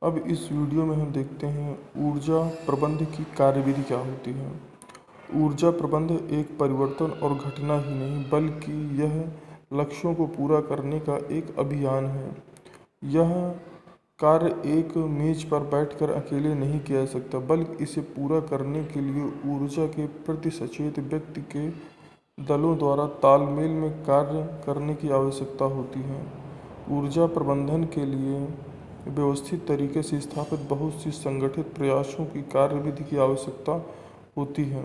अब इस वीडियो में हम देखते हैं ऊर्जा प्रबंध की कार्यविधि क्या होती है। ऊर्जा प्रबंध एक परिवर्तन और घटना ही नहीं बल्कि यह लक्ष्यों को पूरा करने का एक अभियान है। यह कार्य एक मेज पर बैठकर अकेले नहीं किया जा सकता बल्कि इसे पूरा करने के लिए ऊर्जा के प्रति सचेत व्यक्ति के दलों द्वारा तालमेल में कार्य करने की आवश्यकता होती है। ऊर्जा प्रबंधन के लिए व्यवस्थित तरीके से स्थापित बहुत सी संगठित प्रयासों की कार्यविधि की आवश्यकता होती है।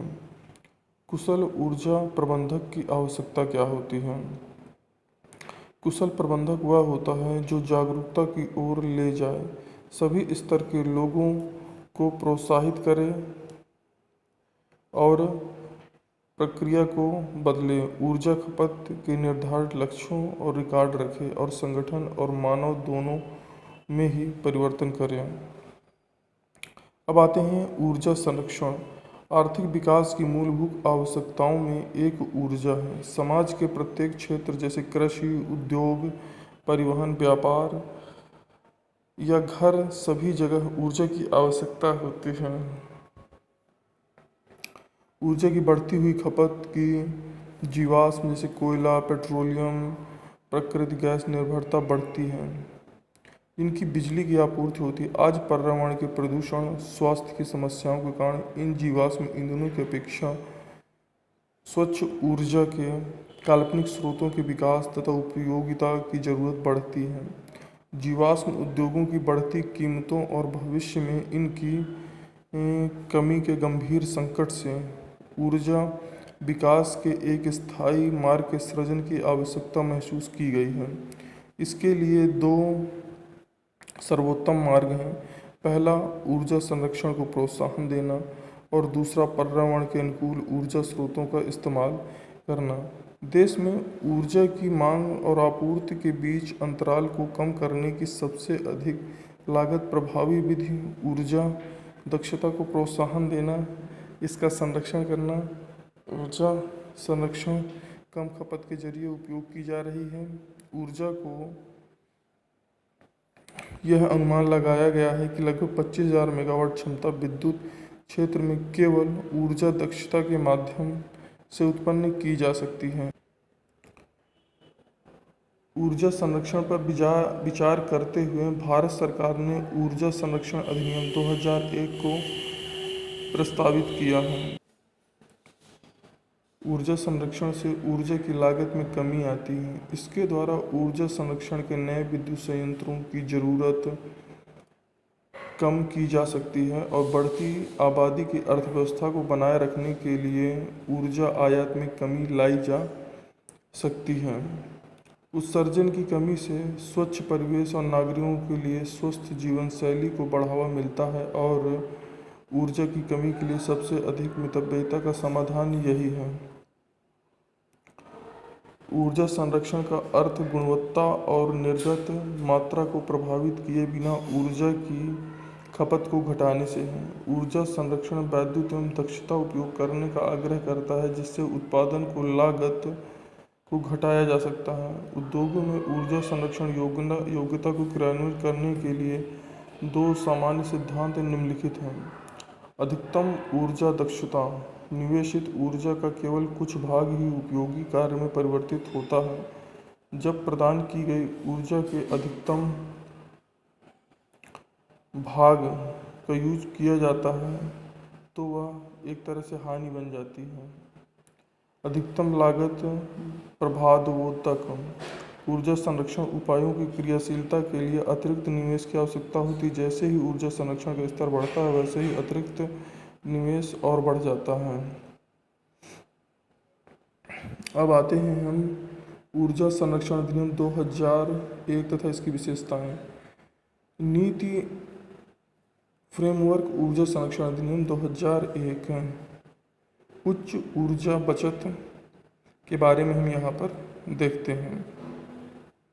कुशल ऊर्जा प्रबंधक की आवश्यकता क्या होती है? कुशल प्रबंधक वह होता है जो जागरूकता की ओर ले जाए, सभी स्तर के लोगों को प्रोत्साहित करे और प्रक्रिया को बदले, ऊर्जा खपत के निर्धारित लक्ष्यों और रिकॉर्ड रखे और संगठन और मानव दोनों में ही परिवर्तन करें। अब आते हैं ऊर्जा संरक्षण। आर्थिक विकास की मूलभूत आवश्यकताओं में एक ऊर्जा है। समाज के प्रत्येक क्षेत्र जैसे कृषि, उद्योग, परिवहन, व्यापार या घर, सभी जगह ऊर्जा की आवश्यकता होती है। ऊर्जा की बढ़ती हुई खपत की जीवाश्म जैसे कोयला, पेट्रोलियम, प्राकृतिक गैस निर्भरता बढ़ती है। इनकी बिजली की आपूर्ति होती है। आज पर्यावरण के प्रदूषण, स्वास्थ्य की समस्याओं के कारण इन जीवाश्म ईंधनों की अपेक्षा स्वच्छ ऊर्जा के काल्पनिक स्रोतों के विकास तथा उपयोगिता की जरूरत बढ़ती है। जीवाश्म उद्योगों की बढ़ती कीमतों और भविष्य में इनकी कमी के गंभीर संकट से ऊर्जा विकास के एक स्थायी मार्ग के सृजन की आवश्यकता महसूस की गई है। इसके लिए दो सर्वोत्तम मार्ग हैं। पहला, ऊर्जा संरक्षण को प्रोत्साहन देना और दूसरा, पर्यावरण के अनुकूल ऊर्जा स्रोतों का इस्तेमाल करना। देश में ऊर्जा की मांग और आपूर्ति के बीच अंतराल को कम करने की सबसे अधिक लागत प्रभावी विधि ऊर्जा दक्षता को प्रोत्साहन देना, इसका संरक्षण करना। ऊर्जा संरक्षण कम खपत के जरिए उपयोग की जा रही है। ऊर्जा को यह अनुमान लगाया गया है कि लगभग 25,000 मेगावाट क्षमता विद्युत क्षेत्र में केवल ऊर्जा दक्षता के माध्यम से उत्पन्न की जा सकती है। ऊर्जा संरक्षण पर विचार करते हुए भारत सरकार ने ऊर्जा संरक्षण अधिनियम 2001 को प्रस्तावित किया है। ऊर्जा संरक्षण से ऊर्जा की लागत में कमी आती है। इसके द्वारा ऊर्जा संरक्षण के नए विद्युत संयंत्रों की ज़रूरत कम की जा सकती है और बढ़ती आबादी की अर्थव्यवस्था को बनाए रखने के लिए ऊर्जा आयात में कमी लाई जा सकती है। उत्सर्जन की कमी से स्वच्छ परिवेश और नागरिकों के लिए स्वस्थ जीवन शैली को बढ़ावा मिलता है और ऊर्जा की कमी के लिए सबसे अधिक मितव्ययिता का समाधान यही है। ऊर्जा संरक्षण का अर्थ गुणवत्ता और निर्गत मात्रा को प्रभावित किए बिना ऊर्जा की खपत को घटाने से है। ऊर्जा संरक्षण वैद्युत एवं दक्षता उपयोग करने का आग्रह करता है जिससे उत्पादन को लागत को घटाया जा सकता है। उद्योगों में ऊर्जा संरक्षण योग्यता को क्रियान्वित करने के लिए दो सामान्य सिद्धांत निम्नलिखित हैं। अधिकतम ऊर्जा दक्षता, निवेशित ऊर्जा का केवल कुछ भाग ही उपयोगी कार्य में परिवर्तित होता है। जब प्रदान की गई ऊर्जा के अधिकतम भाग का यूज किया जाता है तो वह एक तरह से हानि बन जाती है। अधिकतम लागत प्रभावोत्तक, ऊर्जा संरक्षण उपायों की क्रियाशीलता के लिए अतिरिक्त निवेश की आवश्यकता होती है। जैसे ही ऊर्जा संरक्षण का स्तर बढ़ता है वैसे ही अतिरिक्त निवेश और बढ़ जाता है। अब आते हैं हम ऊर्जा संरक्षण अधिनियम 2001 तथा इसकी विशेषताएं। नीति फ्रेमवर्क ऊर्जा संरक्षण अधिनियम 2001 उच्च ऊर्जा बचत के बारे में हम यहाँ पर देखते हैं।